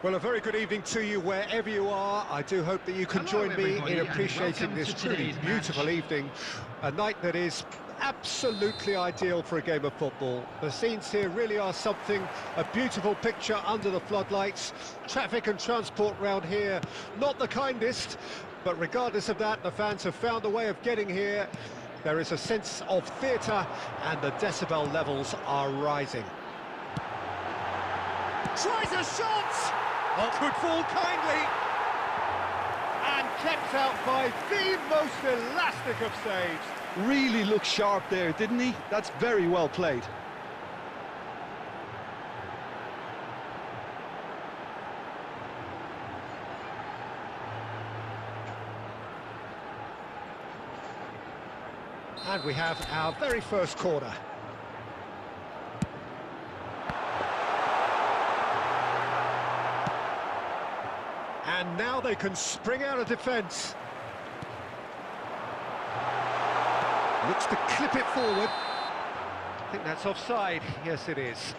Well, a very good evening to you wherever you are. I do hope that you can join me in appreciating this truly beautiful evening, a night that is absolutely ideal for a game of football. The scenes here really are something, a beautiful picture under the floodlights. Traffic and transport round here, not the kindest, but regardless of that, the fans have found a way of getting here. There is a sense of theatre and the decibel levels are rising. Tries a shot! Oh, could fall kindly. And kept out by the most elastic of saves. Really looked sharp there, didn't he? That's very well played. And we have our very first corner. And now they can spring out of defence. Looks to clip it forward. I think that's offside. Yes, it is.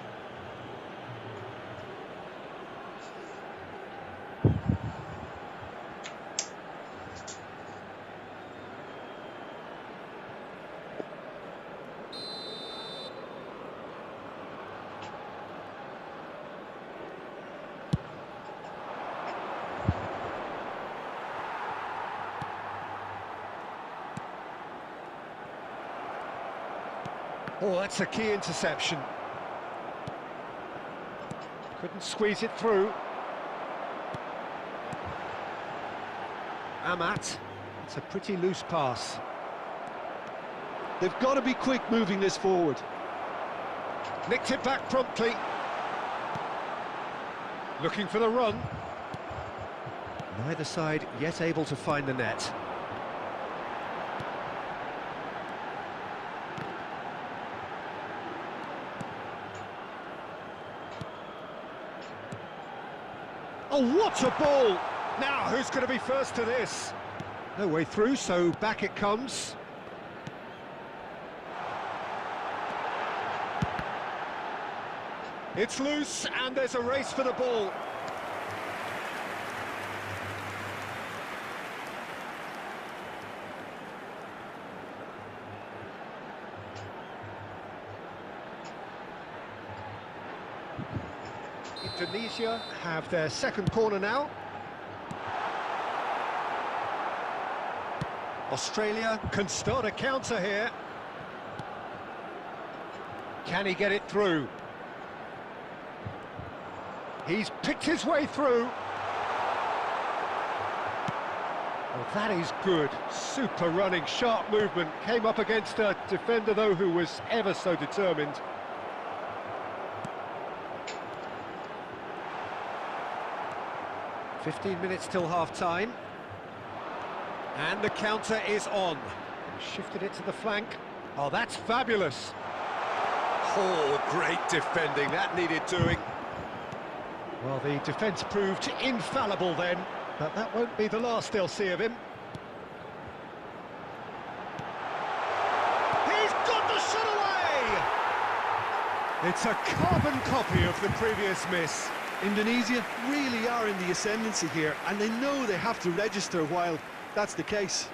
Oh, that's a key interception. Couldn't squeeze it through. Amat. It's a pretty loose pass. They've got to be quick moving this forward. Nicked it back promptly. Looking for the run. Neither side yet able to find the net. Oh, what a ball! Now, who's going to be first to this? No way through, so back it comes. It's loose, and there's a race for the ball. Indonesia have their second corner now. Australia can start a counter here. Can he get it through? He's picked his way through. Well, that is good. Super running, sharp movement. Came up against a defender, though, who was ever so determined. "15 minutes till half-time. And the counter is on. Shifted it to the flank. Oh, that's fabulous. Oh, great defending. That needed doing. Well, the defence proved infallible then, but that won't be the last they'll see of him. He's got the shot away! It's a carbon copy of the previous miss. Indonesia really are in the ascendancy here, and they know they have to register while that's the case.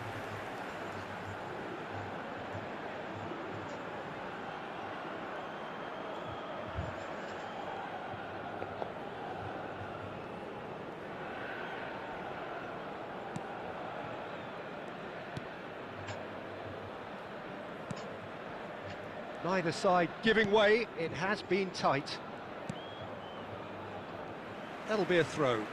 Neither side giving way. It has been tight. That'll be a throw.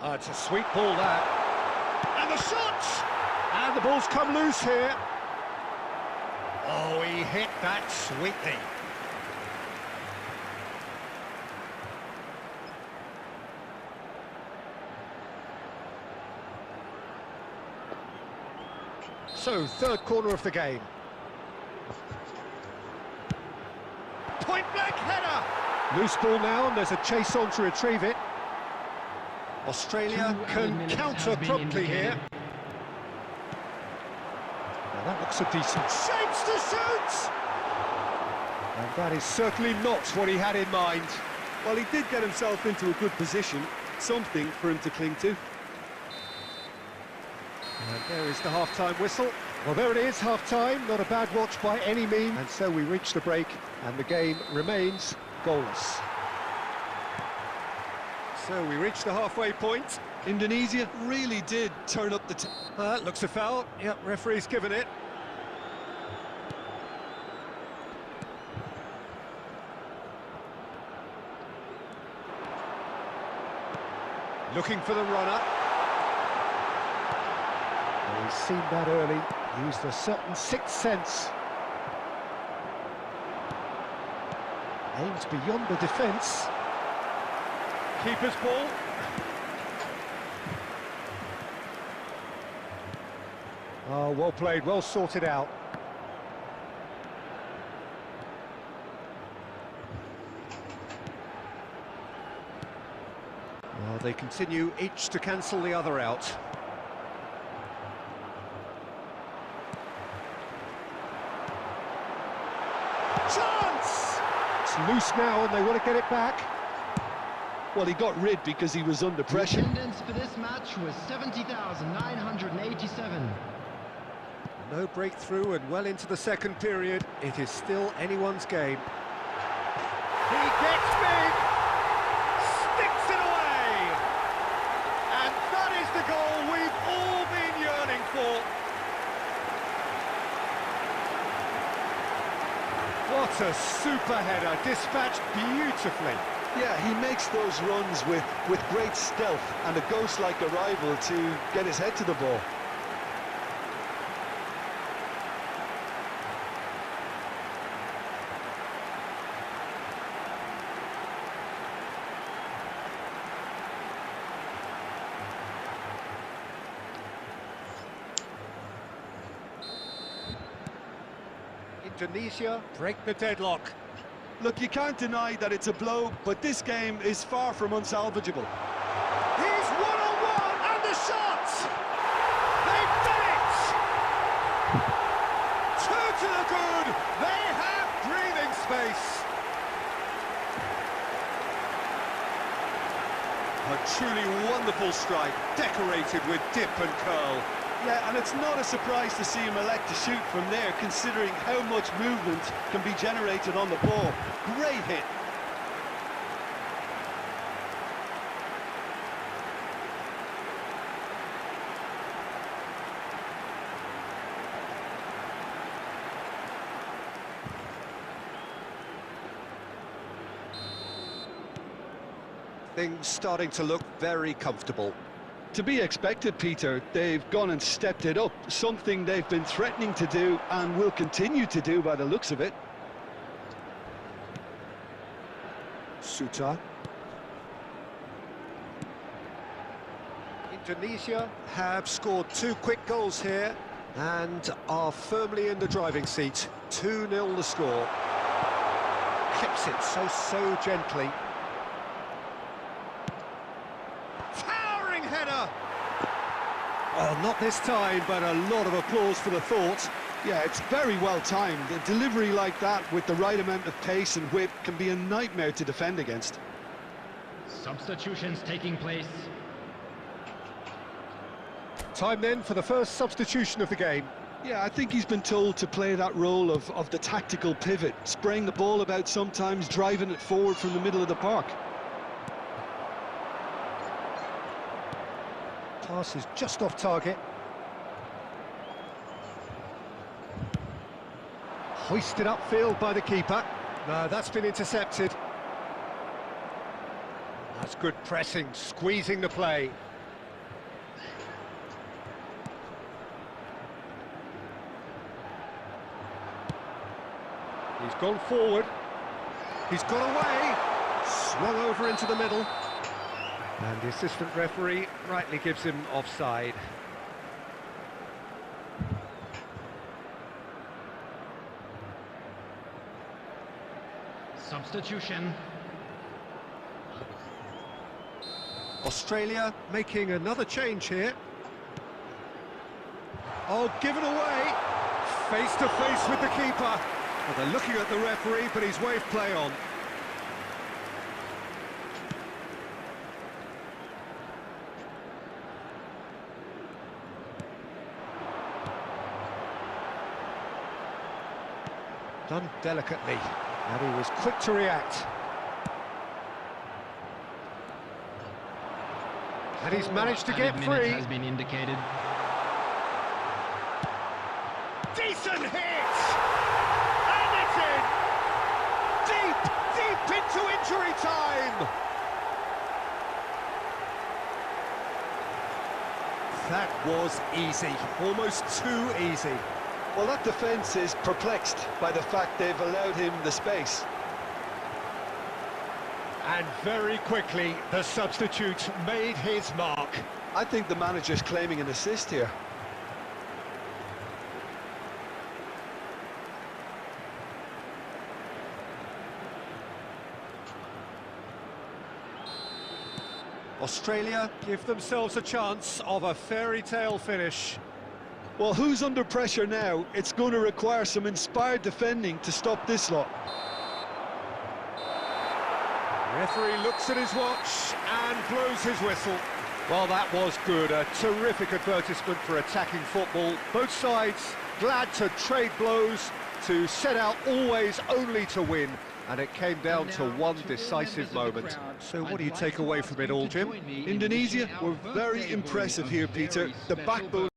Oh, it's a sweet ball, that. And the shot! And the ball's come loose here. Oh, he hit that sweetly. So, third corner of the game. Point-blank header! Loose ball now, and there's a chase on to retrieve it. Australia can counter promptly here. Now that looks a decent shapes to shoot! And that is certainly not what he had in mind. Well, he did get himself into a good position, something for him to cling to. And there is the half-time whistle. Well, there it is, half-time, not a bad watch by any means. And so we reach the break, and the game remains goalless. So we reach the halfway point. Indonesia really did turn up the... Looks a foul. Yep, referee's given it. Looking for the runner. Well, he's seen that early, used a certain sixth sense. Aims beyond the defence. Keeper's ball. Oh, well played, well sorted out. Well, they continue each to cancel the other out. Chance! It's loose now and they want to get it back. Well, he got rid because he was under pressure. Attendance for this match was 70,987. No breakthrough and well into the second period. It is still anyone's game. He gets big! Sticks it away! And that is the goal we've all been yearning for. What a super header, dispatched beautifully. Yeah, he makes those runs with great stealth and a ghost-like arrival to get his head to the ball. Indonesia break the deadlock. Look, you can't deny that it's a blow, but this game is far from unsalvageable. He's one-on-one, and the shot! They've done it! Two to the good, they have breathing space. A truly wonderful strike, decorated with dip and curl. Yeah, and it's not a surprise to see him elect to shoot from there, considering how much movement can be generated on the ball. Great hit. Things starting to look very comfortable. To be expected, Peter. They've gone and stepped it up, something they've been threatening to do and will continue to do by the looks of it. Suta. Indonesia have scored two quick goals here and are firmly in the driving seat. 2-0 the score. Clips it so gently. Towering header! Oh, not this time, but a lot of applause for the thought. Yeah, it's very well timed. A delivery like that with the right amount of pace and whip can be a nightmare to defend against. Substitutions taking place. Time then for the first substitution of the game. Yeah, I think he's been told to play that role of the tactical pivot, spraying the ball about sometimes, driving it forward from the middle of the park. Pass is just off target. Hoisted upfield by the keeper. No, that's been intercepted. That's good pressing, squeezing the play. He's gone forward. He's got away. Swung over into the middle. And the assistant referee rightly gives him offside. Substitution. Australia making another change here. Oh, given away. Face to face with the keeper. Well, they're looking at the referee, but he's waved play on. Done delicately, and he was quick to react. And he's managed to get free. Has been indicated. Decent hit! And it's in! Deep into injury time! That was easy, almost too easy. Well, that defence is perplexed by the fact they've allowed him the space. And very quickly, the substitute made his mark. I think the manager's claiming an assist here. Australia give themselves a chance of a fairy tale finish. Well, who's under pressure now? It's going to require some inspired defending to stop this lot. Referee looks at his watch and blows his whistle. Well, that was good. A terrific advertisement for attacking football. Both sides glad to trade blows, to set out always only to win. And it came down to one decisive moment. So what do you take away from it all, Jim? Indonesia were very impressive here, Peter. The backbone